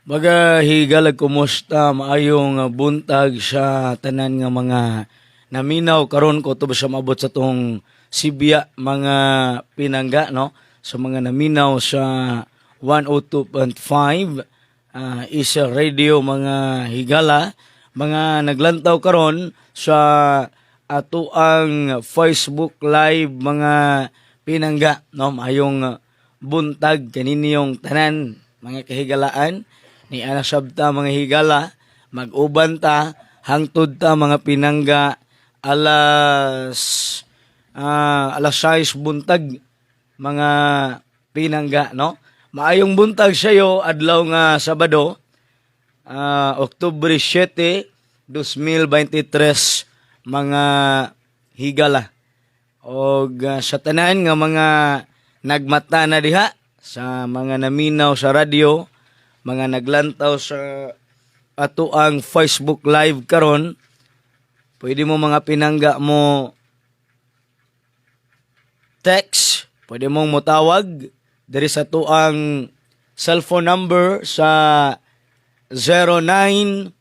Magahigalag kumusta maayong buntag sa tanan nga mga naminaw karon ko tubos sa maabot sa tong Sibya mga pinangga no sa mga naminaw sa 102.5 isa radio mga higala mga naglantaw karon sa ato ang Facebook live mga pinangga no maayong buntag kaninyong tanan mga kahigalaan ni ana sabta mga higala mag-uban ta hangtod ta mga pinangga alas alas 6 buntag mga pinangga no maayong buntag sayo adlaw nga Sabado Oktubre 7 2023 mga higala og sa tanan nga mga nagmata na diha sa mga naminaw sa radyo mga naglantaw sa ato ang Facebook live karon pwede mo mga pinangga mo text pwede mong motawag diri sa ato ang cellphone number sa 0905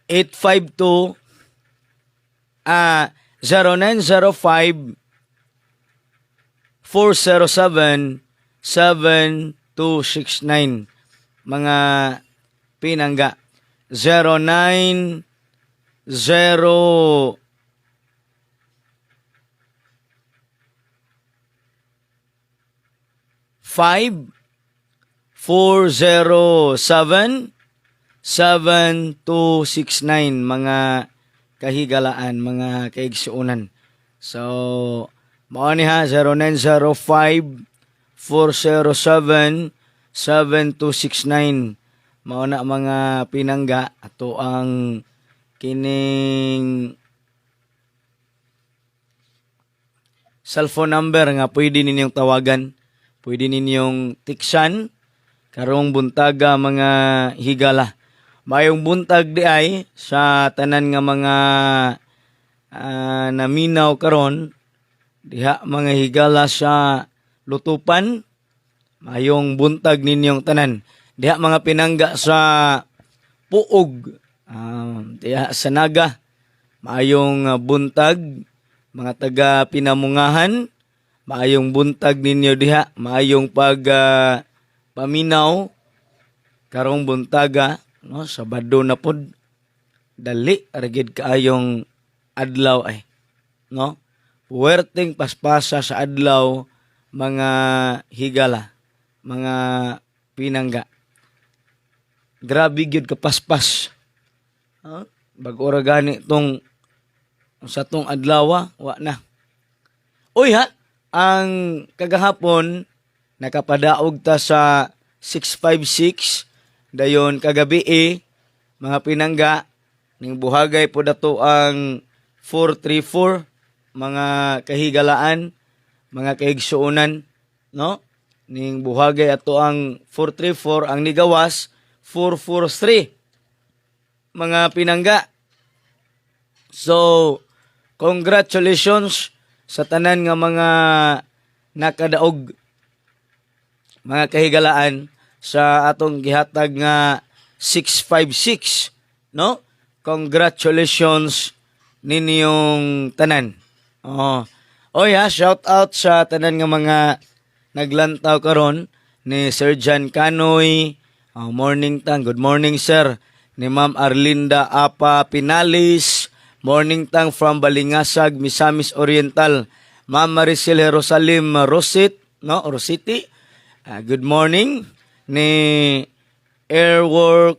852 0905 407-7269 mga pinangga 0905 407-7269 mga kahigalaan mga kaigsuunan so mao ni ha 0905-407-7269 mao na mga pinangga ato ang kining cellphone number nga pwede ninyong tawagan pwede ninyong tiksan karong buntaga mga higala mayong buntag di ay sa tanan nga mga naminaw karon diha mga higala sa lutupan mayong buntag ninyong tanan diha mga pinangga sa puog diha sa naga mayong buntag mga taga pinamungahan mayong buntag ninyo diha mayong paminaw karong buntaga no Sabado na pod dali argid kaayong adlaw ay no puwerteng paspasa sa adlaw mga higala mga pinangga grabe gyud ka paspas bag-o ra gani tong sa tong adlaw wa na uy ha ang kagahapon nakapadaog ta sa 656 dayon kagabi mga pinangga ning buhagay po dato ang 434 mga kahigalaan mga kaigsuunan no ning buhagay ato ang 434 ang nigawas 443 mga pinangga so congratulations sa tanan nga mga nakadaog mga kahigalaan sa atong gihatag nga 656 no congratulations ninyong tanan shout out sa tanan nga mga naglantaw karon ni Sir John Canoy morning tang good morning sir ni Ma'am Arlinda Apa Pinalis morning tang from Balingasag Misamis Oriental Ma'am Maricel Jerusalem Rositi good morning ni Airwonk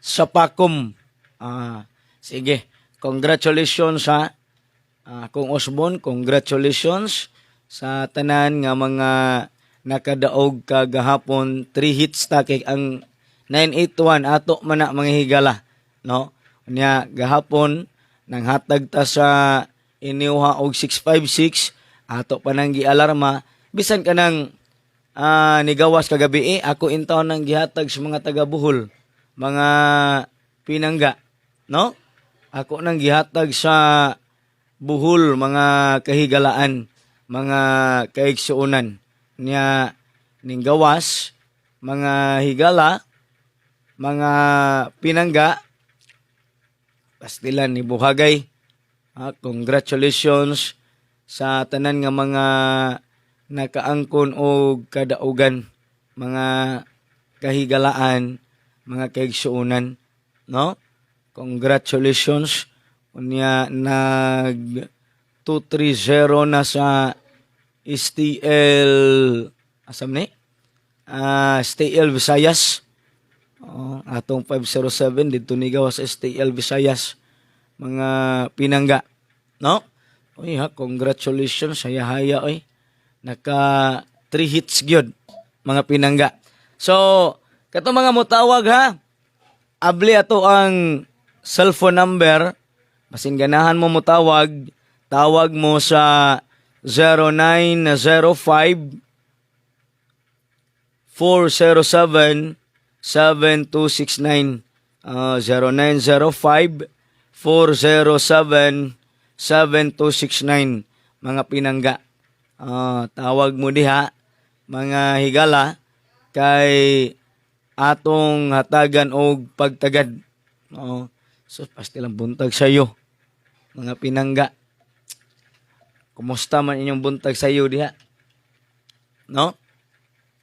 sa Pakom sige congratulations ha Kung Osbon congratulations sa tanan nga mga nakadaog kagahapon 3 hits ta kay ang 981 ato man na mga higala no nya gahapon nang hatag ta sa iniuha og 656 ato pa nang gialarma bisan kanang nigawas kagabi ako intaw nang gihatag sa mga taga Bohol mga pinangga no ako nang gihatag sa Bohol mga kahigalaan mga kaigsuunan niya ning gawas, mga higala, mga pinangga, pastilan ni buhagay. Congratulations sa tanan nga mga nakaangkon og kadaugan, mga kahigalaan, mga kaigsuunan, no? Congratulations. Unya nag 230 na sa STL asam ni? STL Visayas. Atong 507 dito ni gawas sa STL Visayas. Mga pinangga, no? Uy ha, congratulations, haya-haya oy. Naka 3 hits gyud mga pinangga. So, kato mga mutawag ha. Abli ato ang cellphone number. Basin ganahan mo mutawag, tawag mo sa 0905 407 7269. 0905 407 7269 mga pinangga. Tawag mo diha mga higala kay atong hatagan og pagtagad. So pastilang buntag sayo mga pinangga. Kumusta man inyong buntag sayo diha? No?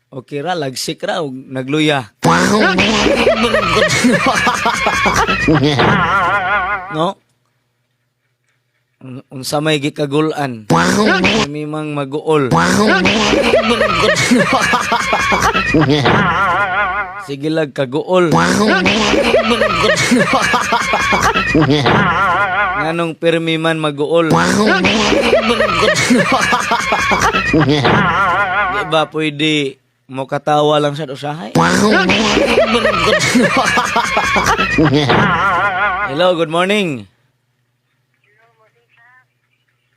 Okay ra, lagsik ra og nagluya. No? Unsa may gikagulan. Kami mang maguol. Sige lag kaguol. Nganong pirmi man maguol. Di ba pwede mo katawa lang sa usahay? Hello, good morning.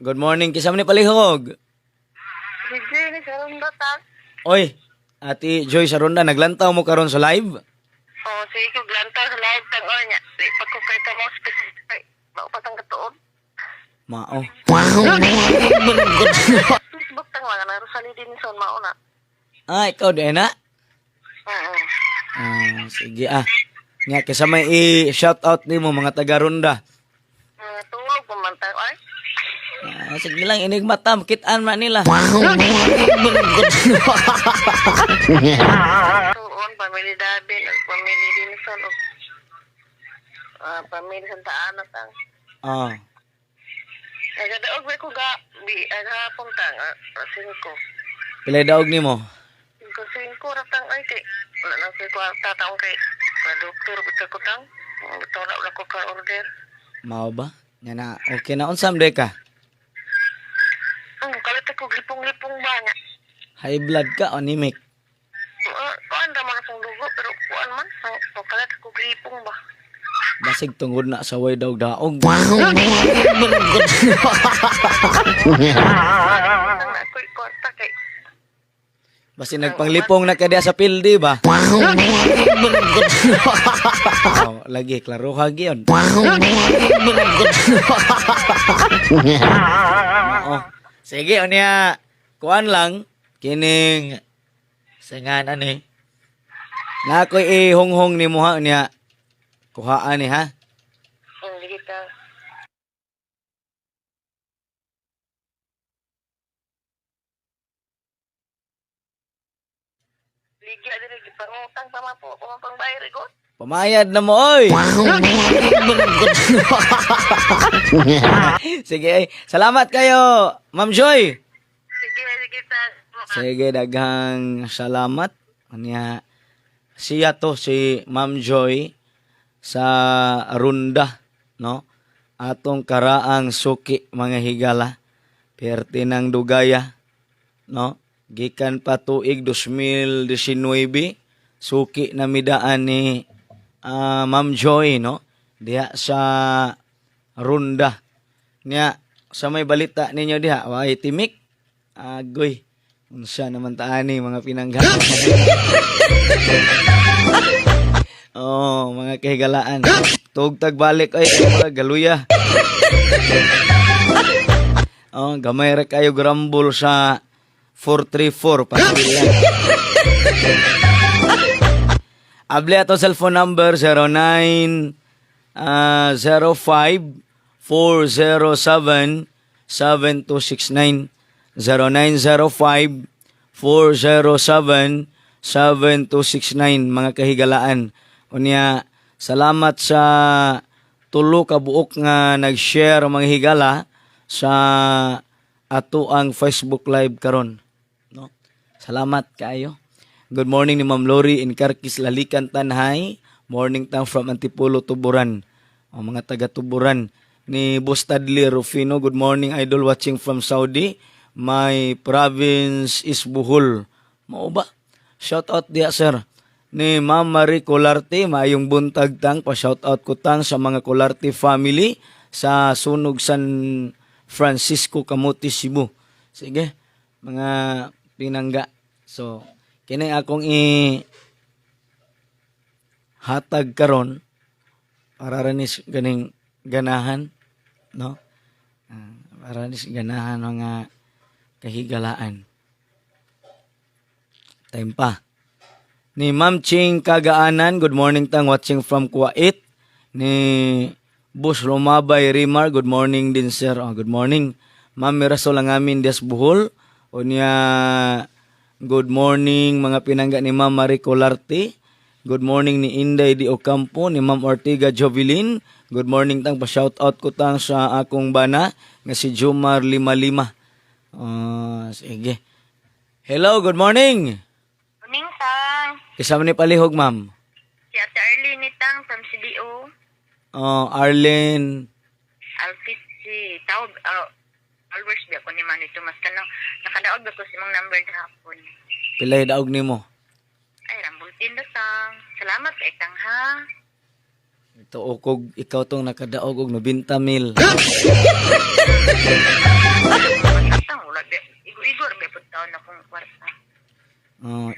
Good morning. Kisam ni palihog. Sige, ni Sarunda ta. Oy, Ati Joy Saronda, naglantaw mo karon sa live? Sige ko glantar sa live tang or nya. Di pa ko kay ta mo specific. Ba pa tang katuod. Mao. Facebook tang mga na Rosalie Dinson mao na. Ikaw din na? Sige Nga kasama i-shout out nimo mga taga Ronda. Tulog pa man tayo ay. Sige lang, inigmata, makitaan man nila. Tuon, family Dabin, family Dinson, family Santa Ana tang. Nagadaog ko ga, hapon tang, singko. Pilay daog nimo? Singko ratang ay kay, wala lang kay ko tataong kay, doktor, betul ko tang, betul na ko ka order. Mao ba? Nga na, okay na, unsam de ka? Kalit ako lipong-lipong ba niya? High blood ka, anemic? Kuan ra mga sang dugo, pero kuan man, kalit ako lipong ba? Basig tungod na sa way daog daog. Basi nagpanglipong na kadiya sa pildi ba? Lagi, klaro hagi yun. Sige, unya, kuan lang, kining, singan ani. Na ako'y ihonghong ni mo ha, unya, kuhaan ni ha. Sige ta. Ligya din pangutang sama po, pangbayar ko. Pamayad na mo, oy! Sige, salamat kayo, Ma'am Joy. Sige ta. Sige, daghang salamat. Unya, siya to, si Ma'am Joy, sa Runda, no? Atong karaang suki mga higala, perti ng dugaya, no? Gikan pa tuig 2019, suki na midaan ni Ma'am Joy, no? Diha sa Runda. Nya, sa may balita ninyo diha, way timik, agoy, unsa naman taani mga pinangga. Mga kahigalaan. Tugtag balik ay mga galuya. Oh, gamay ra kayo grumble sa 434 pasilan. Able ato cellphone number 0905-407-7269. 0905-407-7269 mga kahigalaan. Unya, salamat sa tulo ka buok nga nag-share mga higala sa ato ang Facebook Live karon. No? Salamat kayo. Good morning ni Ma'am Lori in Carquis, Lalican, Tanhay. Morning tang from Antipolo, Tuburan. O mga taga Tuburan. Ni Bustadli Rufino, good morning idol watching from Saudi. My province is Bohol. Mao ba? Shout out dia sir. Ni Ma'am Marie Colarte, maayong buntag tang pa shout out ko tang sa mga Colarte family sa Sunog San Francisco, Camotes, Cebu. Sige, mga pinangga. So, kini akong hatag karon para ranis ganing ganahan, no? Para ranis ganahan mga kahigalaan. Time pa. Ni Ma'am Ching Kagaanan, good morning tang watching from Kuwait. Ni Bus Romabay Rimar, good morning din sir. Oh, good morning. Ma'am Mirasol ang amin des Bohol. O niya, good morning mga pinangga ni Ma'am Marie Colarte. Good morning ni Inday Di Ocampo, ni Ma'am Ortiga Jovelin. Good morning tang pa-shout out ko tang sa akong bana nga si Jomar Lima. Sige. Hello, good morning. Morning, Tang. Kasama ni palihog, ma'am. Si Ate Arlene ni Tang from CDO. Arlene. Alfit si Tao. Always di ako ni Manny Tomas. Nakadaog ako si mong number kahapon. Pilay daog nimo. Ay, rambultin na, Tang. Salamat kay Tang, ha? Ito okog, ikaw tong nakadaog og 90 mil. Tang, wala di. Igo-igo, rabi po taon akong kwarta.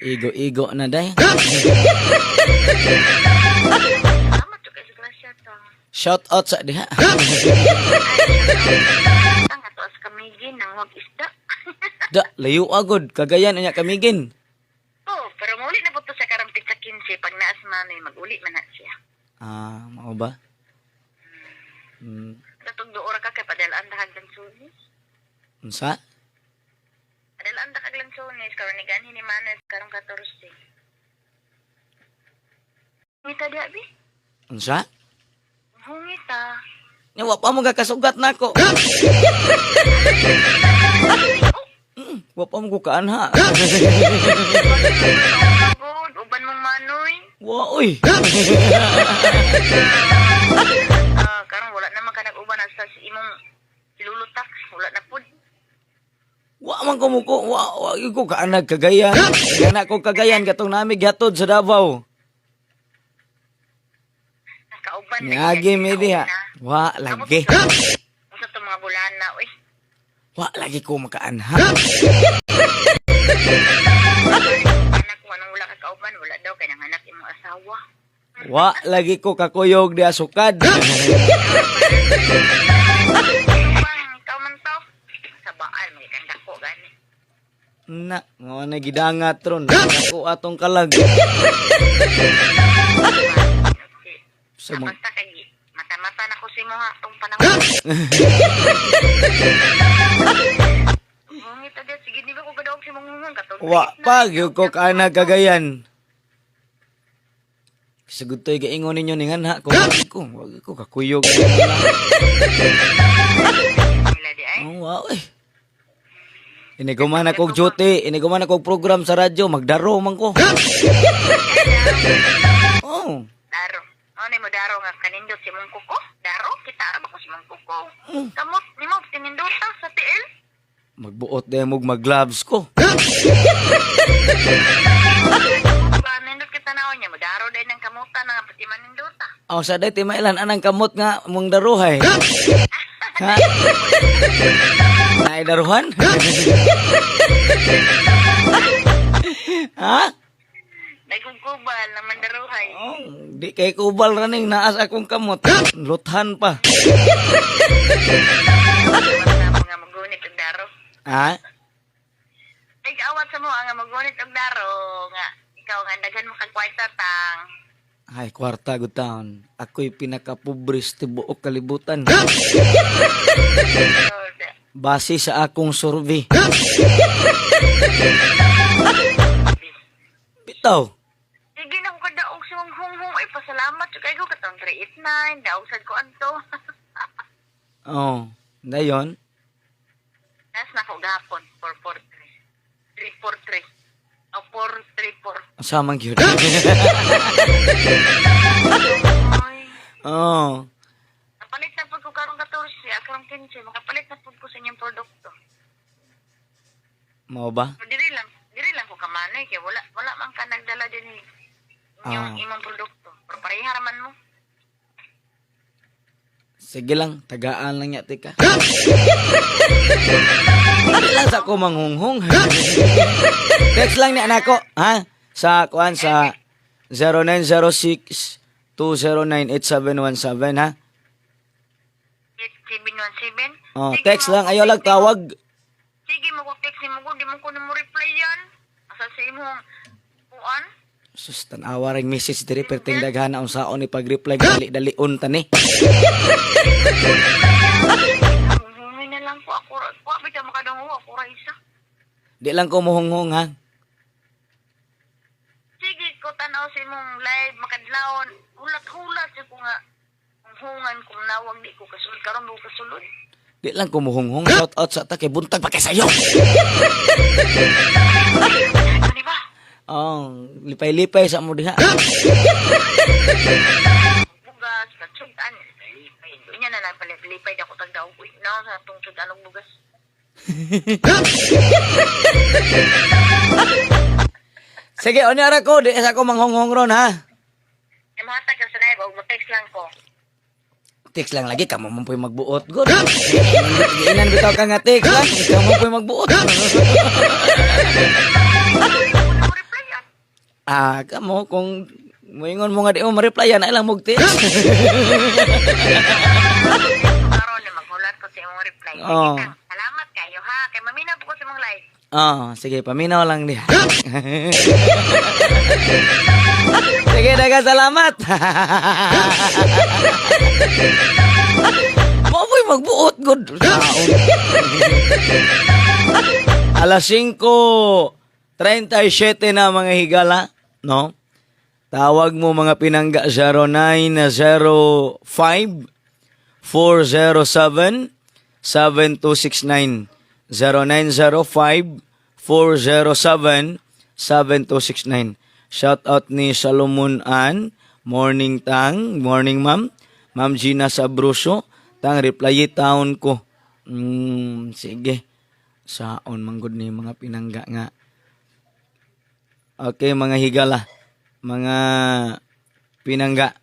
Igo na day. Salamat to kay Grasya, Tang. Shout out sa diha. Tang, ato as kamigin nang huwag isda. Da, layo agod kagayan anya kamigin. Oh, pero muli na po to sa karampit sa 15. Pag naas manoy, mag-uli man na siya. Mao ba? Datog doora ka kay padalaan da kag lansunis. Unsa? Padalaan da kag lansunis karon ni ganhi ni Manes karong 14. Ngita di abi? Unsa? Hungita. Nya wa pa mo gakasugat nako. Wa pa mo ko kaanha. Good, uban mong manoy. Wa oy. Karong wala naman ka nag-uban sa si imong silulutak. Wala na pud. Wa man ko muko, wa ko kaanag kagayan. Gana ko kagayan katong nami gatod sa Davao. Nakauban Ngagi mi diha. Wa lagi. Usa to mga bulana, uy. Wa lagi ko makaanha. Anak ko anong wala ka kauban, wala daw kay nanganak imong asawa. Wa lagi ko kakuyog di asukad. Bang, ikaw man to. Sa baal, may kanda ko gani. Na, nga na gidangat ron. Ako atong kalag. Sa mga Basta kay mata-mata na ko si mo ha tong panahon. Ngita dia sige di ba ko gadaog si mong ngungun katong. wa pa gyud ko kaanag kagayan. Sagud toy gaingon ninyo ningan ha ko wag ko kakuyog. Nila di ay. Wa oy. Ini guman ako duty, ini guman ako program sa radyo, magdaro man ko. Oh. Daro. Ano mo daro nga kanindot si mong kuko? Daro kita ra ba ko si mong kuko? Kamot nimo tinindot sa TL. Magbuot din mo mag-gloves ko. Ba nindot kita naon niya mo daro dai nang kamutan nga pati manindot. Aw sa day timailan anang kamot nga mong daruhay. Ha? Nay daruhan? Ha? Nagkukubal na mandaruhay. Oh, di kay kubal raning naas akong kamot. Luthan pa. Mga magunit Ha? Tig-awat sa mo ang magunit og daro nga ikaw nga daghan mo kag kwarta tang. Ay, kwarta good taon. Ako'y pinakapobre sa tibuok kalibutan. Good. Base sa akong survey. Bitaw. Sige na ko kadaog sa mong hunghung ay pasalamat sa kay ko katong 389 daog sad ko anto. Oh, dayon. Nas na ko gapon 443. 343. O 434. Samang gyud. Ay. Oh. Napalit na po ko karong 14, karong 15, makapalit na po ko sa inyong produkto. Mao ba? Diri lang ko kamanay kay wala man ka nagdala din yung imong produkto. Pero pareha raman mo. Sige lang, tagaan lang yati ka. Hindi lang sa ko manghunghong. Text lang niya nako, ha? Sa kuan sa 0906-209-8717, ha? 8717. Oh, text lang, ayaw lang tawag. Sige mo ko text mo ko, di mo ko na mo reply yan. Asa sa imong kuan? Sus, tanawa ring message diri perting daghana unsaon ni pag-reply dali-dalion tani. Hungay na lang ko ako. Wa bitaw makadungo ako ra isa. Di lang ko muhunghong, ha? Sige ko tanaw sa imong live makadlawon. Hulat-hulat sa ko nga. Hungan kung nawag di ko kasulod karon mo kasulod. Di lang ko muhunghong. Shout out sa ta kay buntag pa kay sayo. Ano ba? Oh, lipay-lipay sa mo diha. Bugas, katsugan. Inya na lang palipay ako tagdaw ko. No, sa tungkod anong bugas. Sige, onyara ko, di sa ko manghunghong ron, ha? E mahatag ka sa live, o mag-text lang ko. Text lang lagi, kamo mo po'y magbuot. Good. Giinan bitaw ka nga text lang, kamo po'y magbuot. Reply yan. Kamo, kung moingon mo nga di mo ma-replyan, na ilang mag-text. Karon na maghulat ko sa imong reply. Oh. Sige, salamat kayo ha. Kay maminaw po ko sa imong live. Sige, paminaw lang diha. Sige, daga salamat. Mo po'y magbuot, good. Alas 5:37 na mga higala, no? Tawag mo mga pinangga 0905 407 7269 0905-407-7269. Shout out ni Salomon Ann, morning tang, morning ma'am. Ma'am Gina Sabruso, tang reply town ko. Sige. Saon manggod ni mga pinangga nga. Okay, mga higala. Mga pinangga.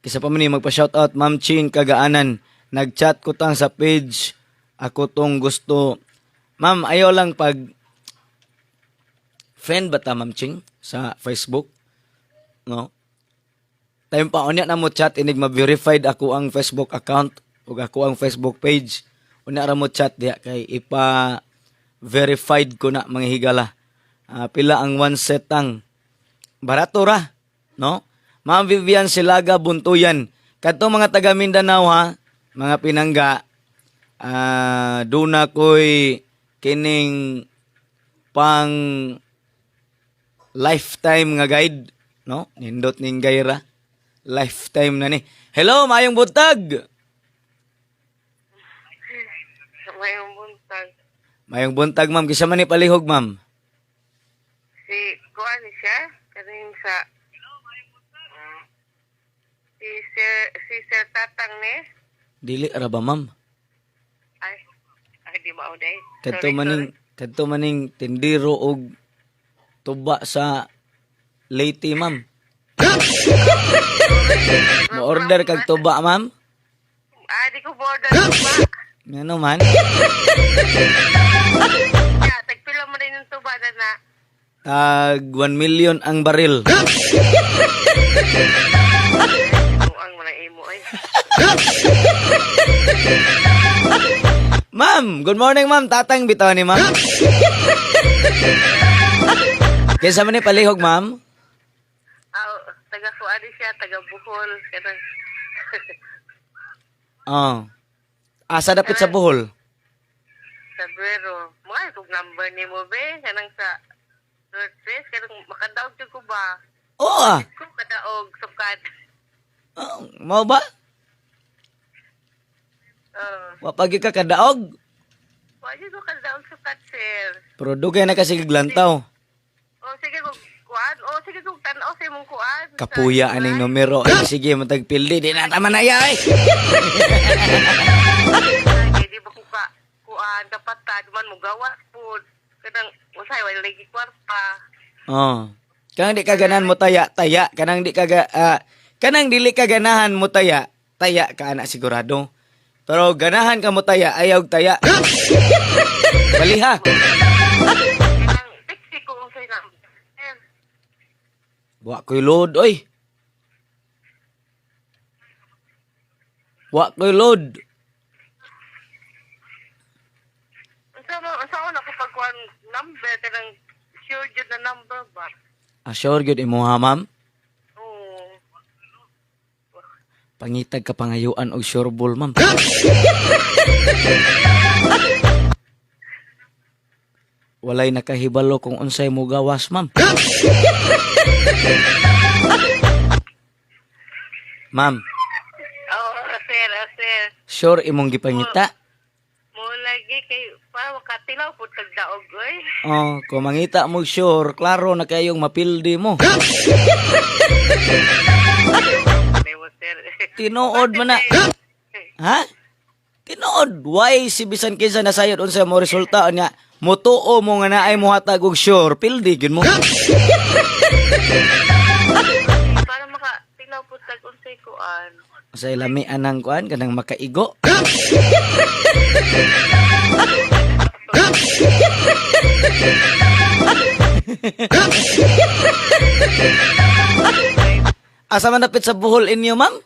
Kisa pa man magpa-shout out Ma'am Ching Kagaanan. Nag-chat ko tang sa page. Ako tong gusto. Ma'am, ayaw lang pag friend ba ta, Ma'am Ching, sa Facebook? No? Time pa, unya na mo chat, inig ma-verified ako ang Facebook account o ako ang Facebook page. Unya ra mo chat diya, kay ipa-verified ko na mga higala. Pila ang one set ang barato ra, no? Ma'am Vivian Silaga Buntuyan. Kadto mga taga Mindanao ha, mga pinangga, doon ako'y kining pang lifetime nga guide, no? Nindot ning gaira. Lifetime na ni. Hello, mayong buntag. Mayong buntag. Mayong buntag, ma'am. Kisa man ni palihog, ma'am. Si kuan siya kaning sa si Sir Tatang ni. Dili ra ba, ma'am? Ay di mauday. Kadto maning tindiro og tuba sa Leyte, ma'am. Mo-order kag tuba, ma'am? Di ko border tuba. Ano man? Tagpila mo rin yung tuba na. Tag 1 million ang baril. Ang mga imo ay. Ma'am, good morning ma'am. Tatang bitaw ni ma'am. Kinsa man ni palihog ma'am? Taga Suadi siya, taga Bohol. Kanang, Oh. Asa dapit sa Bohol? sa Buero. Mga kung number ni mo, be. Kanang sa third place. Kanang makadaog dyan ko ba? Oo ah. Kung kadaog, sukad. Oh, mau ba? Wapagi ka kadaog. Wala ko kadaog, sukad, sir. Pero dugay na kasi glantaw. Sige kung kuan. Sige kung tanaw sa imong kuan. Kapuya aning numero. Ay, sige, matagpildi. Di na tama na yay. Di ba ko ka kuan kapatad man mo gawas po. Kanang usay wala lagi kwarta. Oh. Kanang di ka ganahan mo taya. Kanang di ka kanang dili ka ganahan mo taya ka anak sigurado. Pero ganahan ka mo taya, ayaw taya. Baliha. Kanang tiksi ko usay na. Wa ko'y load, oy. Wa ko'y load. Sa una ko pagkuhan number, kanang sure yun na number ba? Sure, good imo ha, ma'am. Oo. Pangitag ka pangayuan og sure ball, ma'am. Walay nakahibalo kung unsay mo gawas, ma'am. Ma'am, Sir. sure imong gipangita? Mo lagi kay para makatilaw po tagdaog, oy. Oh, kung mangita mo sure, klaro na kayong mapildi mo. Nemo, sir. Tinuod man na. Ha? Tinuod. Why si bisan kinsa nasayod unsa mo resulta niya? Motuo mo nga naay mo hatag og sure, pildi gyud mo. Para makatilaw po tag unsay kuan. Sa ilami anang kuan kanang makaigo. Asa man dapit sa Bohol inyo, ma'am?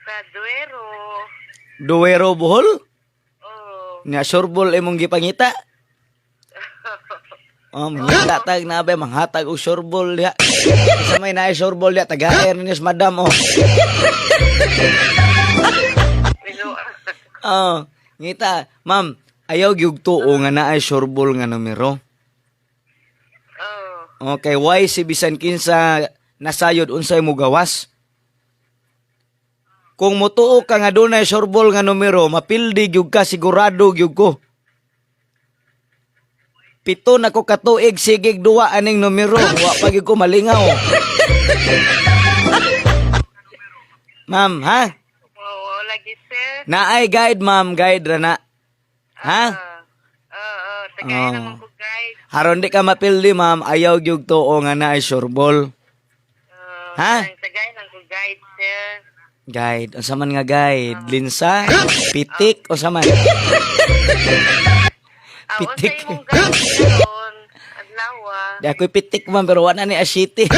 Sa Duero. Duwero Bohol? Oh. Nya sureball imong gipangita? Oh, mangita tag na ba manghatag og sureball diha. Sa may naay sureball diha taga-air ni madam oh. Oh, ngita, ma'am, ayaw gyud tuo nga naay sureball nga numero. Oh. Okay, why si bisan kinsa nasayod unsay mo gawas? Kung motuo ka nga dunay sureball nga numero, mapildi gyud ka sigurado gyud ko. Pito na ko katuig sigig duwa aning numero, wa pa gyud ko malingaw. Ma'am, ha? Oo, lagi, sir. Naay guide, ma'am, guide ra na. Ha? Oo, tagay naman ko, guys. Haron di ka mapildi, ma'am, ayaw gyud tuo nga naay sureball. Ha? Tagay lang ko, guys, sir. Guide, unsa man nga guide? Linsa? Pitik o man? Pitik. Unsay imong guys karon? Adlawa. Di ako'y pitik man pero wala ni asiti.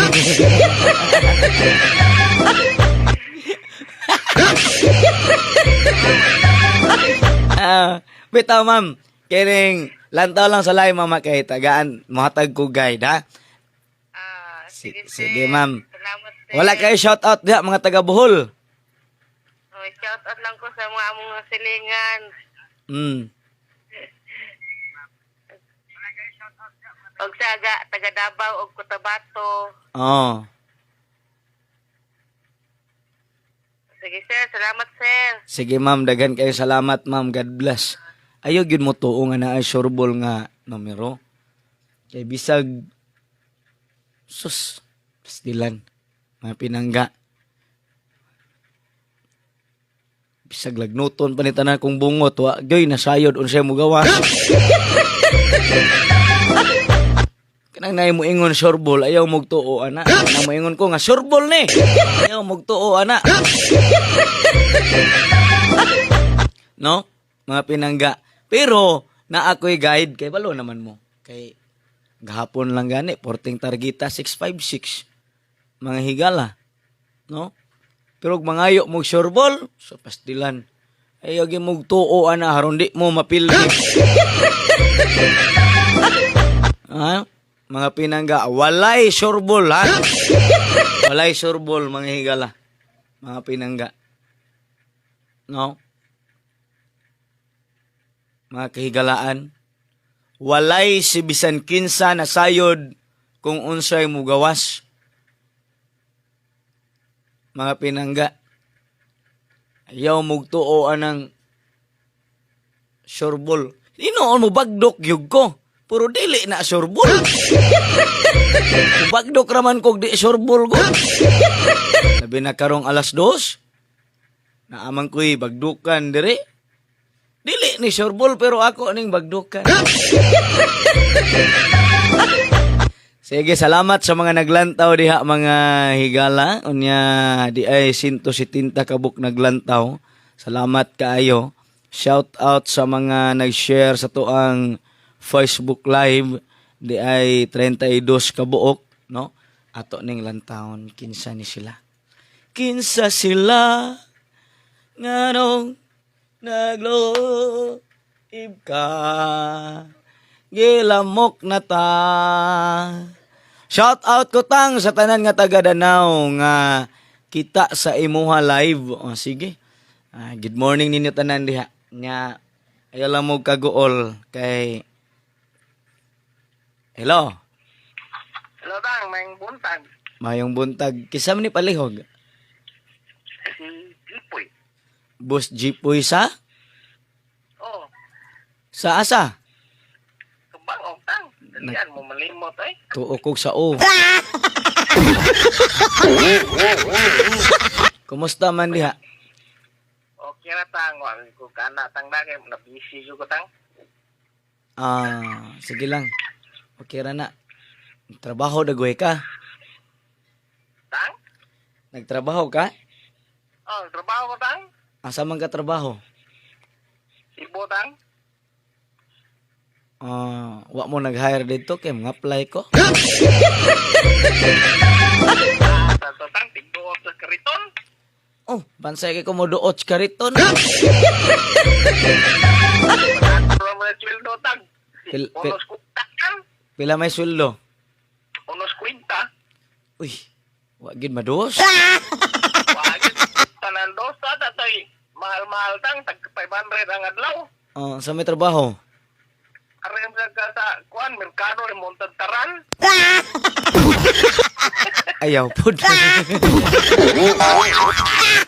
Bitaw ma'am, kining lantaw lang sa lahi mama kay tagaan mohatag ko guide ha. Sige, Sige ma'am. Salamat, sir. Wala kayo shout out diha mga taga Bohol. Shout out lang ko sa mga silingan. Og taga Davao og Cotabato. Oh. Sige, sir. Salamat, sir. Sige ma'am, daghan kayo salamat ma'am. God bless. Ayaw gyud mo tuo nga naay sureball nga numero. Kay bisag sus pastilan mga pinangga. Bisag lagnuton pa ni tanan kong bungot wa gyoy nasayod unsay mo gawas. Kanang nay mo ingon sureball ayaw mo tuo ana. Kanang mo ingon ko nga sureball ni. Ayaw mo tuo ana. No? Mga pinangga. Pero na ako'y guide kay balo naman mo. Kay gahapon lang gani porting targeta 656. Mga higala. No? Pero mangayo mo sureball so pastilan. Ayaw gimugtuo ana haron di mo mapildi. Ha? Mga pinangga, walay surbol ha. Walay surbol mga higala. Mga pinangga. No? Mga kahigalaan. Walay si bisan kinsa na sayod kung unsay mugawas. Mga pinangga. Ayaw mugtuo anang surbol. Inoon mo bagdok yug ko. Puro dili na surbol. Bagdok raman kog di surbol ko. Sabi na karong alas 2. Naamang ko'y bagdukan dire. Dili ni surbol pero ako ning bagdukan. Sige, salamat sa mga naglantaw diha mga higala. Unya di ay 170 kabuk naglantaw. Salamat kaayo. Shout out sa mga nag-share sa tuang Facebook Live. Di ay 32 kabuok, no? Ato ning lantawon, kinsa ni sila. Kinsa sila nganong nagloib ka. Gilamok na ta. Shout out ko tang sa tanan nga taga Danau nga kita sa imuha live. O sige. Good morning ninyo tanan diha. Nya ayaw lang mo kaguol kay hello. Hello bang, may buntag. Mayong buntag. Kisa man ni palihog? Si Jipoy. Boss Jipoy sa? Oh, Sa asa? subang og tang. Dalian mo malimot ay. Tuokog sa o. Kumusta man diha? Okay na tang, wag ko kana tang dagay na busy jud ko tang. Sige lang. Okay ra na. Trabaho dagoy ka. Tang? Nagtrabaho ka? Oh, trabaho ko tang. Asa man ka trabaho? Ibo tang. Wa mo nag-hire dito kay mga-apply ko. Sa to tang tigdo sa kariton. Oh, bansay kay ko mo duot ka riton. Pro mo sweldo tang. Pil- Unos kutak tang. Pila may sweldo? Unos kwinta. Uy, wa gid maduos. Wag tanan dosa tatay. Mahal-mahal tang tag 500 ang adlaw. Sa may trabaho? Aram sa kuan merkado ni montad taran. Ayaw pud.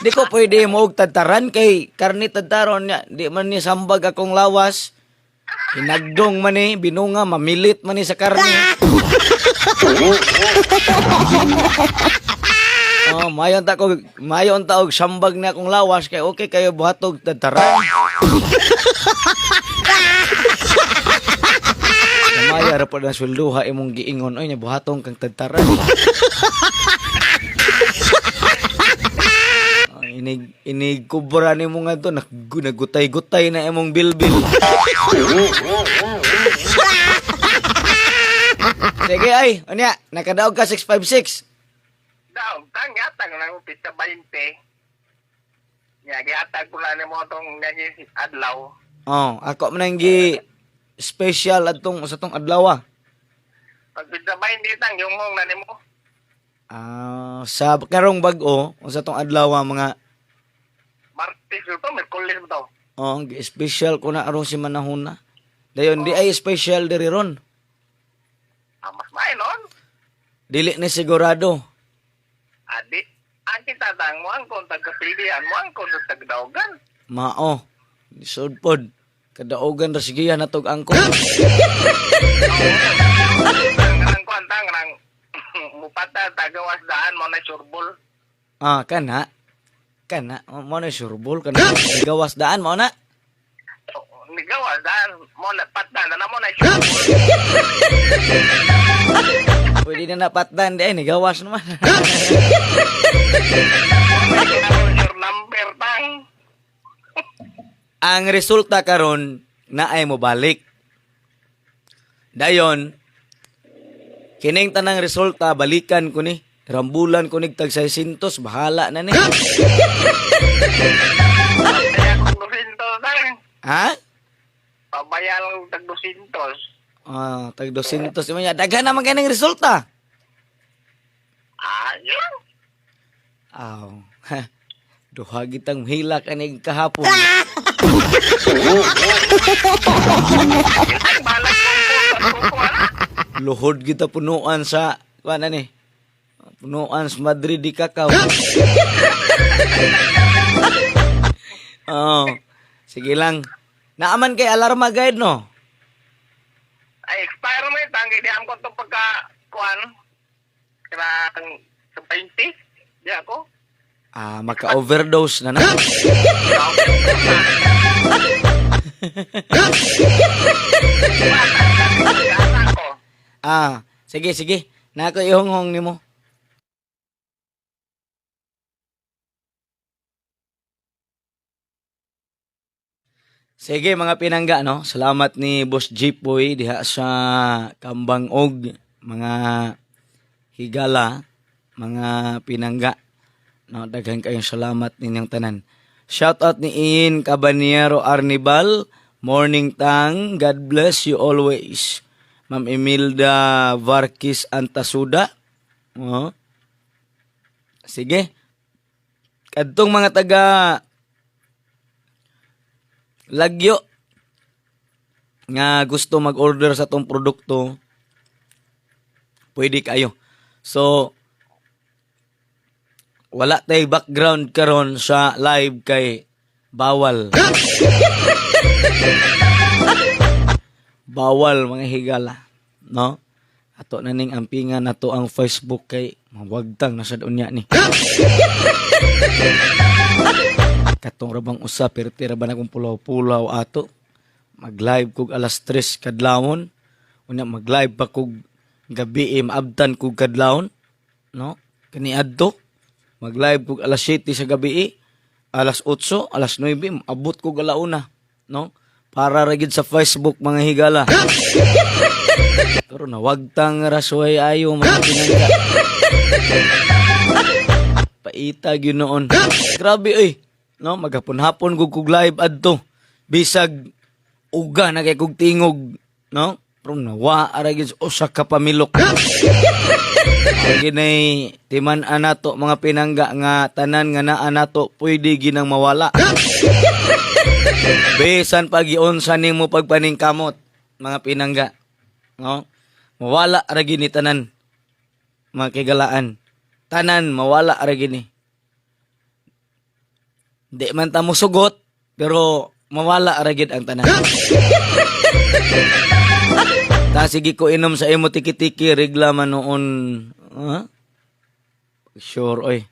Di ko pwede mo og tadtaran kay karni tadtaron niya. Di man ni sambag akong lawas. Hinagdong man ni, binunga, mamilit man ni sa karni. Mayon ta og sambag na akong lawas kay okay kayo buhatog tadtaran. Maya ra pa na sweldoha imong giingon oy nya buhatong kang tadtaran. Inig kubra nimo nga to nagutay-gutay na imong bilbil. Sige ay, unya nakadaog ka 656. Daw, tang yatag nang pista 20. Nya gihatag ko lang mo tong nagi adlaw. Ako man ang gi special atong sa tong adlaw. Pag pista 20 tang yung mong na nimo. Sa karong bag-o sa tong adlaw mga Martes to, Merkulis to. gi special ko na aron si manahuna. Dayon di ay special diri ron. Mas may non. Dili ni sigurado. Adi, ang kita tang mo ang kung tagkapilian mo ang kung tagdaugan. Mao. Lisod pod. Kadaogan ra sige yan natog angko. Ang kuan tang nang mupata tagawas daan mo na surbol. Kana mo na surbol kana. Gawas daan mo na. Nigawas daan mo na patan na mo na surbol. Pwede na napatdan di ay gawas naman. Your number tang. Ang resulta karon na ay mo balik. Dayon kining tanang resulta balikan ko ni. Rambulan ko nig tag 600 bahala na ni. Kaya kung Ha? Pabayal tag 200. Tag 200 mo niya. Daghan naman kayo ng resulta. Ayun. Aw. Duha gitang hila kanig kahapon. Ay, balag ko. Luhod kita punuan sa kuan ani. Punuan sa Madrid di Kakao. Sige lang. Naaman kay alarma guide no. Ay, expire mo yung tanggi. Di ko ito pagka, kuan, kaya kang sa 20. Di ako. Maka-overdose na na. Sige. Nako ihonghong nimo. Sige mga pinangga no. Salamat ni Boss Jipoy diha sa Kambang Og, mga higala, mga pinangga. No, daghan kayong salamat ninyong tanan. Shout out ni Ian Cabaniero Arnibal, Morning Tang, God bless you always. Ma'am Emilda Varkis Antasuda. Sige. Kadtong mga taga Lagyo nga gusto mag-order sa tong produkto, pwede kayo. So, wala tay background karon sa live kay bawal. Bawal mga higala, no? Ato na ning ampingan nato ang Facebook kay mawagtang na sad unya ni. Katong rabang usa perti ra ba na kung pulaw-pulaw ato. Mag-live kog alas 3 kadlawon. Unya mag-live pa kog gabi maabtan kog kadlawon, no? Kani adto mag-live kog alas 7 sa gabi, alas 8, alas 9 abot kog alauna, no? Para ra gid sa Facebook mga higala. Pero nawagtang rasway ayo mga pinangga. Paita gyud noon. Grabe oy. No, maghapon-hapon kog live adto. Bisag uga na kay kog tingog, no? Pero nawa ara gyud usa ka pamilok. Lagi nay timan anato mga pinangga nga tanan nga naa nato pwede ginang mawala. Bisan pag-iunsa nimo pagpaningkamot mga pinangga, no? Mawala ra gini tanan. Mga kigalaan. Tanan mawala ra gini. Di man ta mo sugot, pero mawala ra gid ang tanan. Ta sige ko inom sa imo tiki-tiki regla man noon. Sure oy.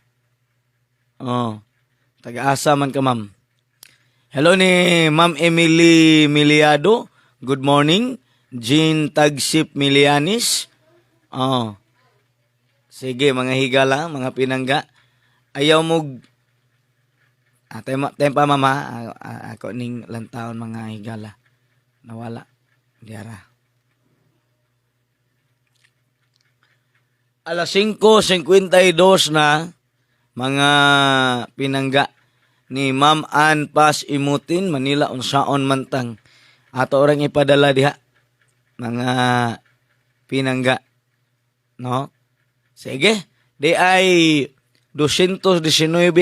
Taga-asa man ka ma'am. Hello ni Ma'am Emily Miliado. Good morning. Jean Tagsip Milianis. Sige mga higala, mga pinangga. Ayaw mo tempa mama, ako ning lantaon mga higala. Nawala. Diara. Alas 5:52 na mga pinangga ni Ma'am Ann Pas Imutin, Manila unsaon mantang ato orang ipadala diha mga pinangga, no? Sige, di ay 219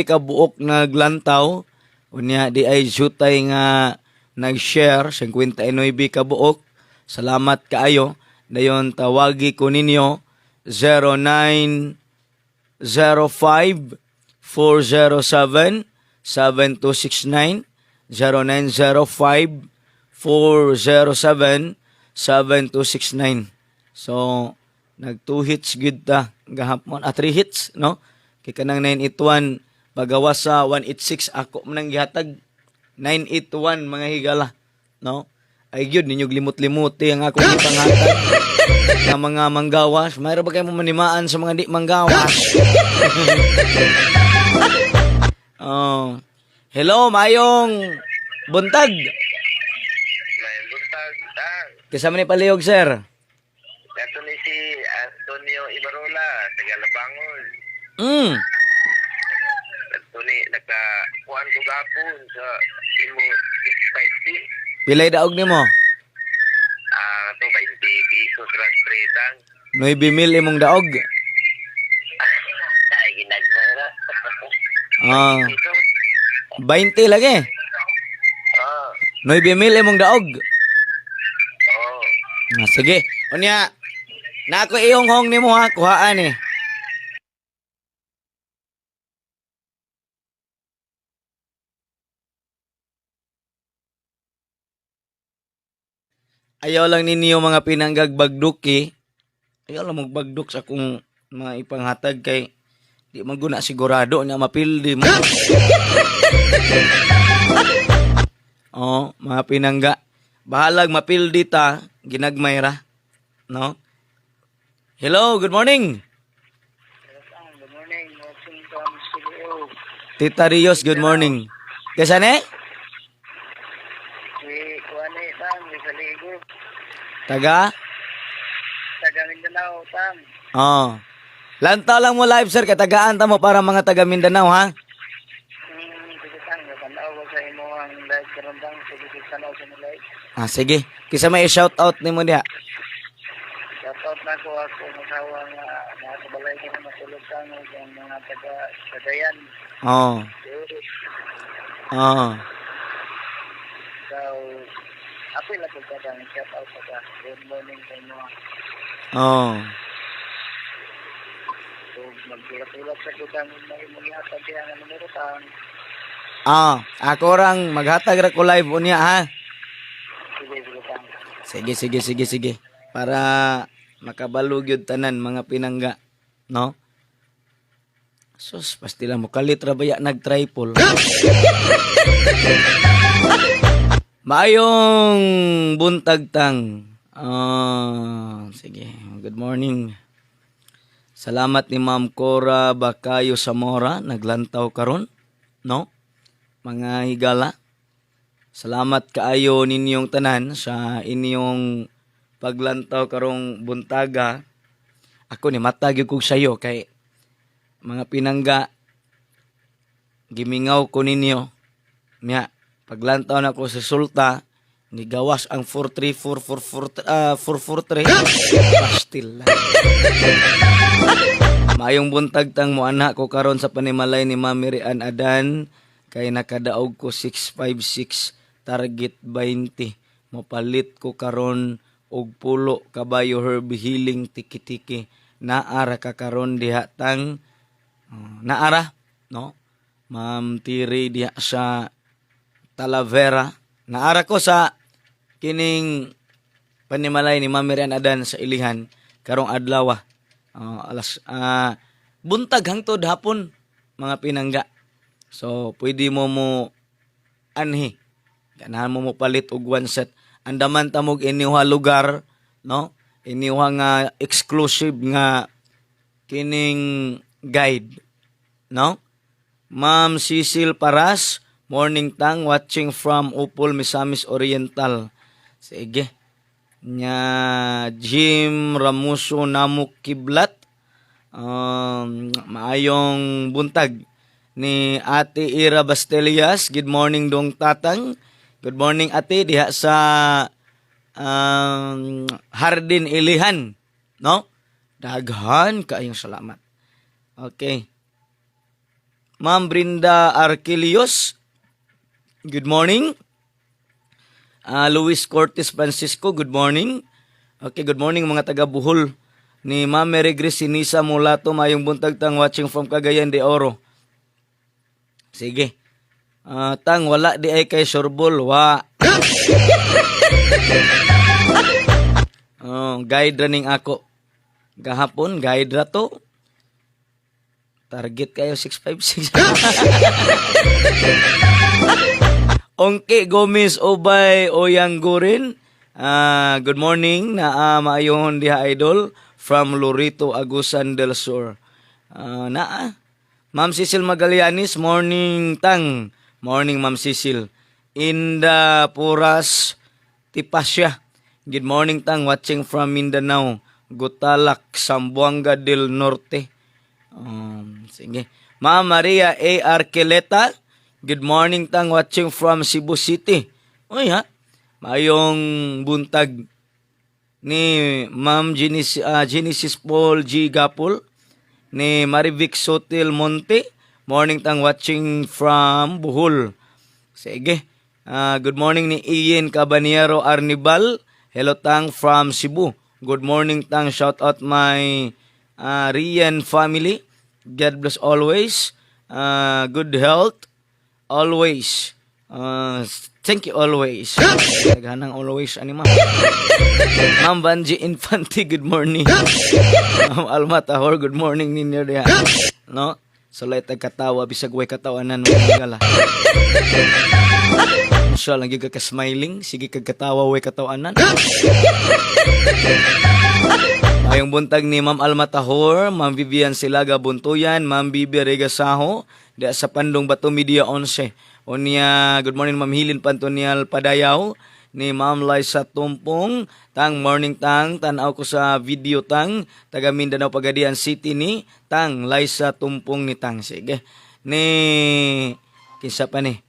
ka buok naglantaw, unya di ay jutay nga nag-share 59 ka buok. Salamat kaayo. Dayon tawagi ko ninyo 0905-407-7269, 0905-407-7269. So, nag 2 hits good ta gahapon, 3 hits, no? Kay kanang 981 pagawas sa 186 ako man nang gihatag 981 mga higala, no? Ay gyud ninyo limot-limuti ang akong ipanghatag ng mga manggawas. Mayro ba kayo manimaan sa mga di manggawas? Hello, mayong buntag. May buntag. Kasama ni Palihog, sir. Ito ni si Antonio Ibarola, taga Labangon. Ito ni nagkakuhan ko gapon sa imo Pilay daog nimo. Ito 20 pesos lang tang. 9,000 imong daog. Ay, ginagmara. Ah, Ito. 20 lagi. Ah, 9,000 imong daog. oh. Sige. Unya, na ako iyong hong nimo ha, kuhaan eh. Ayaw lang ninyo mga pinanggag bagduki. Ayaw lang magbagduk sa akong mga ipanghatag kay di man guna sigurado na mapildi mo. Oh, mga pinangga. Bahalag mapildi ta, ginagmay ra. No? Hello, good morning. Good morning. Watching from studio. Tita Rios, good morning. Kasane? Si Kuane Tang, di Saligo. Taga? Taga Mindanao Tang. Oh. Lantaw lang mo live sir, katagaan ta mo para mga taga Mindanao ha. Sige Tang, natanaw ko sa imo ang live karon Tang. Sige tanaw sa mo live. Ah, sige. Kisa may shout out nimo diha. Shoutout na ko ako masawa nga nakabalay ko na matulog Tang ang mga taga Cagayan. Oh. Oh. So, apil ako ka Tang. Shoutout ka. Good morning sa imo. Oh. So, magtulat-tulat sa ko Tang may mga taga ang numero Tang. Ah, ako rang maghatag ra ko live unya ha. Sige Tang. Sige. Para makabalog yun tanan mga pinangga. No? Sus, pasti lang mo kalit ra baya nag-triple. Maayong buntag tang. Sige. Good morning. Salamat ni Ma'am Cora Bacayo Zamora. Naglantaw karon, no? Mga higala. Salamat kaayo ninyong tanan sa inyong paglantaw karong buntaga. Ako ni matag kog sayo kay mga pinangga gimingaw ko ninyo. Nya paglantaw na ko sa sulta ni gawas ang 43443 pastil lang. Mayong buntag tang mo anak ko karon sa panimalay ni Mami Rian Adan kay nakadaog ko 656 target 20. Mapalit ko karon og pulo kabayo herb healing tiki-tiki. Naara ka karon diha tang naara no? Ma'am Tiri diha sa Talavera. Naara ko sa kining panimalay ni Mami Rian Adan sa Ilihan karong adlaw buntag hangtod hapon mga pinangga. So pwede mo anhi. Ganahan mo palit og one set. Andaman tamog iniwa lugar, no? Iniwa nga exclusive nga kining guide, no? Ma'am Cecil Paras, morning tang, watching from Upol, Misamis Oriental. Sige. Nya Jim Ramuso Namuk Kiblat. Maayong buntag ni Ate Ira Bastelias. Good morning dong tatang. Good morning ate diha sa Hardin Ilihan, no? Daghan kaayong salamat. Okay. Ma'am Brinda Arquilios. Good morning. Luis Cortes Francisco, good morning. Okay, good morning mga taga Bohol. Ni Ma'am Mary Grace Sinisa Mulato, mayong buntag tang, watching from Cagayan de Oro. Sige. Tang, wala di ay kay Sorbol, wa. Guide running ako. Gahapon, guide ra to. Target kayo 656. Ongke Gomez Obay Oyanggurin. Good morning na maayon diha idol from Lorito, Agusan del Sur. Ma'am Cecil Magallanes, morning tang. Morning Ma'am Cecil. Inda Puras Tipasya. Good morning tang, watching from Mindanao, Gutalak, Zamboanga del Norte. Sige. Ma'am Maria A. Arqueleta. Good morning tang, watching from Cebu City. Oy ha, mayong buntag ni Ma'am Genesis Paul G. Gapul, ni Marivic Sotil Monte, morning tang watching from Bohol. Sige, good morning ni Ian Cabaniero Arnibal, hello tang from Cebu. Good morning tang, shout out my Rian family, God bless always, good health, always. Thank you always. Naghanang always ani ma'am. Ma'am Banji Infante, good morning. Ma'am Alma Tahor, good morning ninyo diha. No? Sulay katawa bisag way katawanan mo gala. Insya lagi ka smiling, sige kag katawa way katawanan. Ayong buntag ni Ma'am Alma Tahor, Ma'am Vivian Silaga Buntuyan, Ma'am Bibi Regasaho, di sa Pandong Bato Media 11. Onya, good morning Ma'am Hilin Pantonial Padayaw, ni Ma'am Liza Tumpong, tang morning tang, tanaw ko sa video tang, taga Mindanao Pagadian City ni, tang Liza Tumpong ni tang. Sige, ni, kinsa pa ni?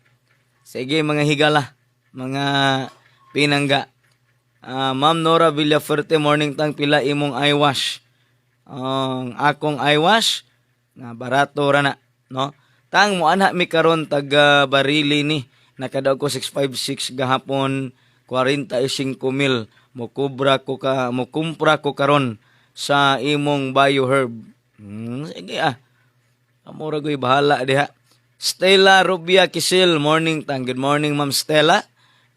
Sige mga higala, mga pinangga. Ma'am Nora Villaferte, morning tang, pila imong eyewash. Akong eyewash, na barato rana, no? Tang mo anak mi karon taga Barili ni, nakadaog ko 656 gahapon 45,000 mo kumpra ko karon sa imong bioherb. Sige amura goy bahala diha. Stella Rubia Kisil, morning tang, good morning Ma'am Stella.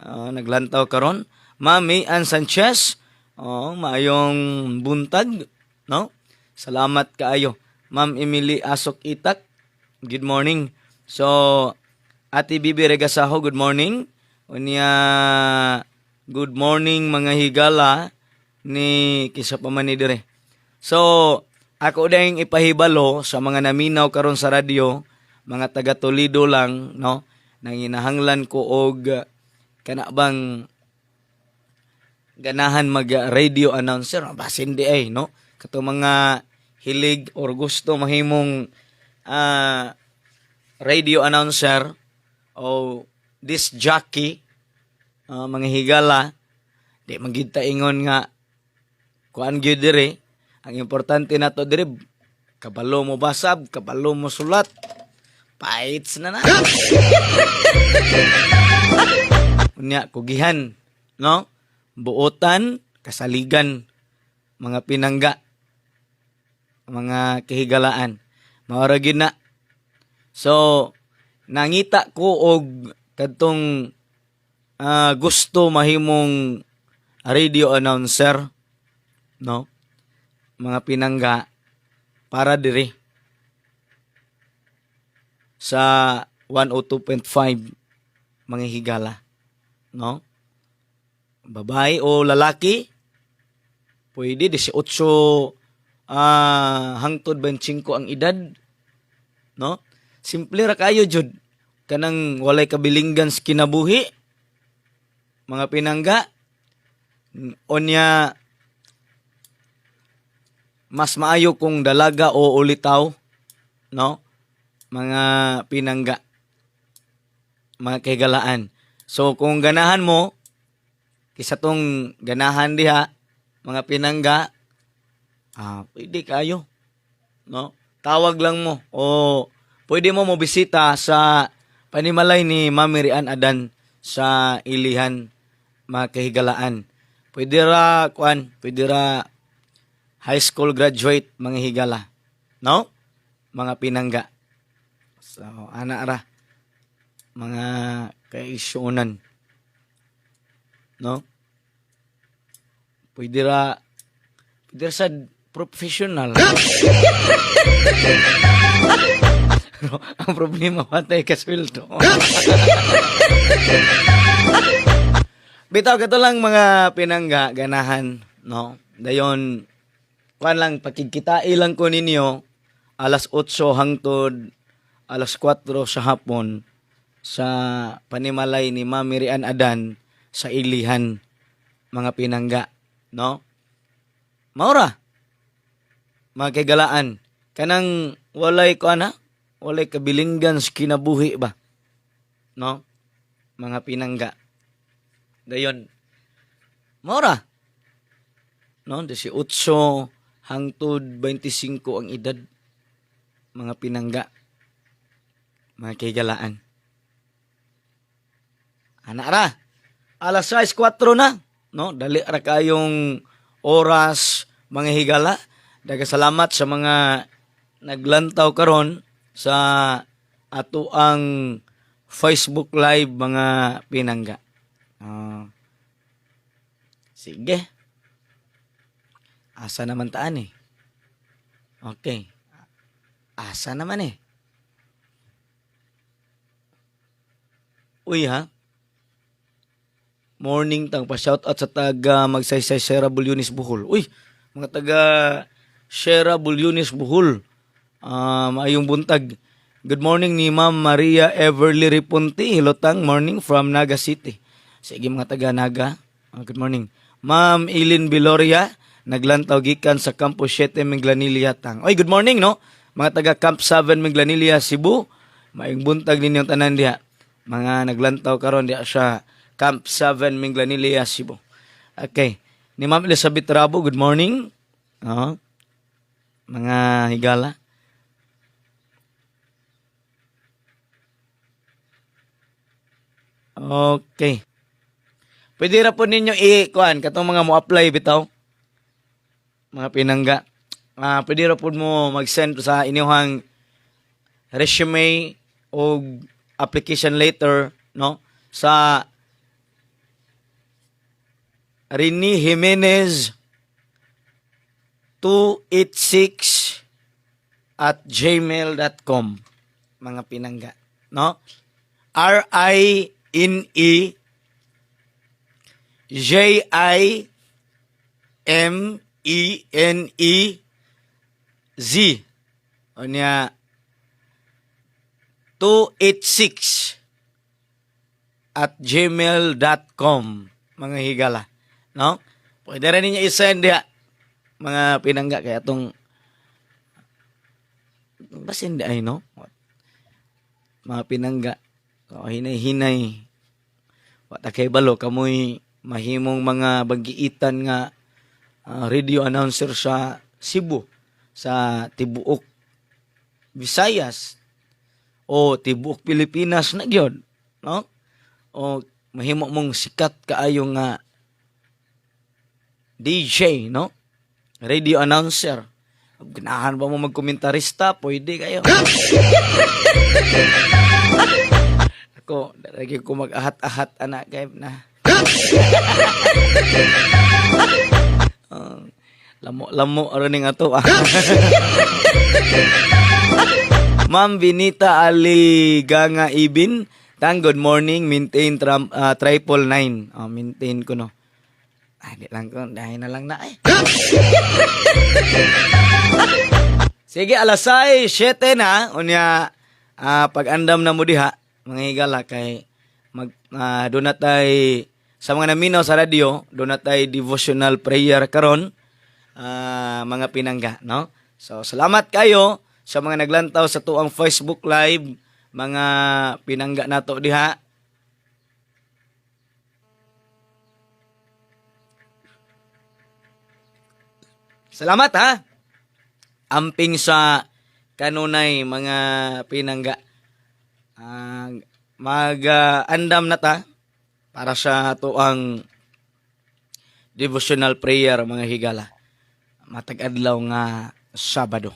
Naglantaw karon. Ma'am Mayan Sanchez, maayong buntag, no? Salamat kaayo. Ma'am Emily Asok Itak, good morning. So, Ate Bibi Regasaho, good morning. Unya, good morning mga higala ni kisa pa man ni dire. So, ako dahing ipahibalo sa mga naminaw karon sa radyo, mga taga Toledo lang, no? Nanginahanglan ko og kanabang ganahan mag-radio announcer. Basin di ay, no? Kato mga hilig or gusto mahimong radio announcer o disc jockey, mga higala, di magita ingon nga kuan gyud dire. Ang importante nato dire, kabalo mo basab, kabalo mo sulat, fights na. Unya kugihan, no? Buotan, kasaligan, mga pinangga, mga kahigalaan. Maura gyud na. So, nangita ko og kadtong gusto mahimong radio announcer, no? Mga pinangga para diri sa 102.5 mga higala, no? Babae o lalaki, pwede 18 hangtod 25 ang edad, no? Simple ra kayo jud, kanang walay kabilinggan sa kinabuhi, mga pinangga. Onya, mas maayo kung dalaga o ulitaw, no? Mga pinangga, mga kahigalaan. So kung ganahan mo, kisa tong ganahan diha, mga pinangga, pwede kayo, no? Tawag lang mo o pwede mo bisita sa panimalay ni Mami Rian Adan sa Ilihan, mga kahigalaan. Pwede ra high school graduate, mga higala, no? Mga pinangga. So ana ra mga kaisyonan, no? Pwede ra sa professional. Ang problema patay ka sweldo. Bitaw kato lang mga pinangga ganahan, no? Dayon kuan lang pakigkitai lang ko ninyo alas 8 hangtod alas 4 sa hapon sa panimalay ni Mami Rian Adan sa Ilihan, mga pinangga, no? Maura mga kagalaan kanang walay kabilinggan sa kinabuhi ba, no? Mga pinangga. Dayon, maura. No, 18 hangtod 25 ang edad mga pinangga, mga kaigalaan. Ana ra. Alas 6:04 na, no? Dali ra kayong oras mga higala. Daghang salamat sa mga naglantaw karon sa ato ang Facebook Live mga pinangga. Sige. Asa naman taan eh. Okay. Asa naman eh. Uy ha. Morning tang pa shout out sa taga Magsaysay Sierra Bulyones Bohol. Uy, mga taga Sierra Bulyones Bohol. Maayong buntag. Good morning ni Ma'am Maria Everly Ripunti. Hilotang morning from Naga City. Sige mga taga Naga. Good morning. Ma'am Eileen Biloria, naglantaw gikan sa Campus 7 Minglanilla tang. Oy, good morning no. Mga taga Camp 7 Minglanilla Cebu. Maayong buntag ninyong tanan diha. Mga naglantaw karon diha sa Camp 7 Minglanilla Cebu. Okay. Ni Ma'am Elizabeth Rabo, good morning. Mga higala. Okay. Pwede ra po ninyo i-kuan katong mga mo apply bitaw. Mga pinangga. Pwede ra po mo mag-send sa inyong resume o application letter no sa Rini Jimenez 286 at gmail.com mga pinangga no RINE JIMENEZ o niya 286 at gmail.com mga higala no pwede rin niya i-send diha mga pinangga kaya itong basin di ay no mga pinangga hinay-hinay wata kay balo kamoy mahimong mga bagiitan nga radio announcer sa Cebu sa tibuok Visayas o tibuok Pilipinas na gyud no o mahimo mong sikat kaayo nga DJ no radio announcer ganahan ba mo magkomentarista pwede kayo ako lagi ko mag-ahat-ahat anak kay na lamo ning ato Ma'am Vinita Ali Ganga Ibin tang good morning maintain 999 maintain ko no di lang ko dahil na lang na sige alas 7 na unya pag-andam na mo diha mga higala kay doon natay sa mga naminaw sa radio doon natay devotional prayer karon mga pinangga no so salamat kayo sa mga naglantaw sa tuang Facebook Live mga pinangga nato diha salamat ha amping sa kanunay mga pinangga mag-andam na ta para sa tuang devotional prayer mga higala matag-adlaw nga Sabado.